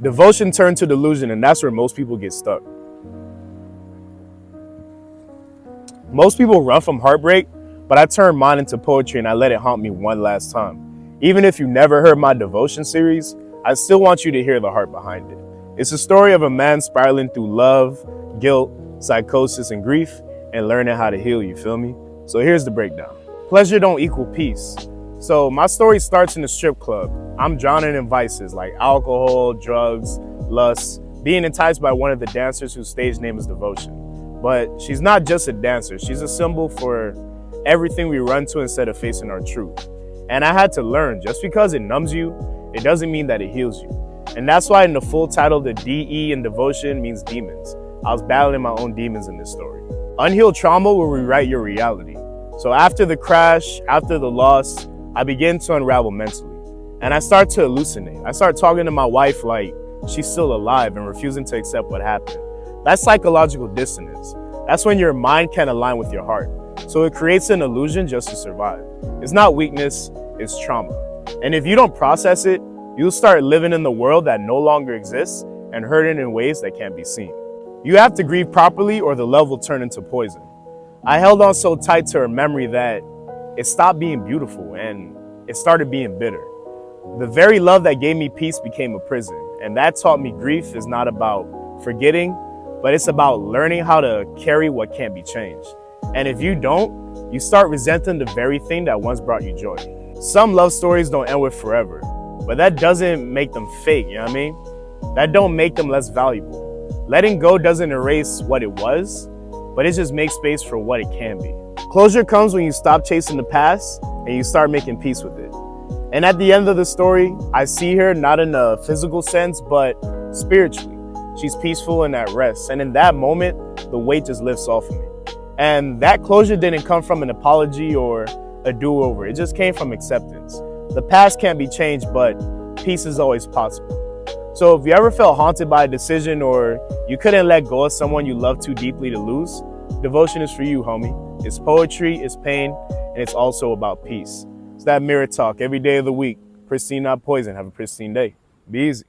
Devotion turned to delusion, and that's where most people get stuck. Most people run from heartbreak, but I turned mine into poetry and I let it haunt me one last time. Even if you never heard my devotion series, I still want you to hear the heart behind it. It's a story of a man spiraling through love, guilt, psychosis, and grief, and learning how to heal, you feel me? So here's the breakdown. Pleasure don't equal peace. So my story starts in a strip club. I'm drowning in vices like alcohol, drugs, lust, being enticed by one of the dancers whose stage name is Devotion. But she's not just a dancer, she's a symbol for everything we run to instead of facing our truth. And I had to learn, just because it numbs you, it doesn't mean that it heals you. And that's why in the full title, the DE in devotion means demons. I was battling my own demons in this story. Unhealed trauma will rewrite your reality. So after the crash, after the loss, I began to unravel mentally. And I start to hallucinate. I start talking to my wife like she's still alive and refusing to accept what happened. That's psychological dissonance. That's when your mind can't align with your heart. So it creates an illusion just to survive. It's not weakness, it's trauma. And if you don't process it, you'll start living in the world that no longer exists and hurting in ways that can't be seen. You have to grieve properly or the love will turn into poison. I held on so tight to her memory that it stopped being beautiful and it started being bitter. The very love that gave me peace became a prison, and that taught me grief is not about forgetting, but it's about learning how to carry what can't be changed. And if you don't, you start resenting the very thing that once brought you joy. Some love stories don't end with forever, but that doesn't make them fake, you know what I mean? That don't make them less valuable. Letting go doesn't erase what it was, but it just makes space for what it can be. Closure comes when you stop chasing the past and you start making peace with it. And at the end of the story, I see her not in a physical sense, but spiritually. She's peaceful and at rest. And in that moment, the weight just lifts off of me. And that closure didn't come from an apology or a do-over. It just came from acceptance. The past can't be changed, but peace is always possible. So if you ever felt haunted by a decision or you couldn't let go of someone you love too deeply to lose, devotion is for you, homie. It's poetry, it's pain, and it's also about peace. It's that mirror talk every day of the week. Pristine, not poison. Have a pristine day. Be easy.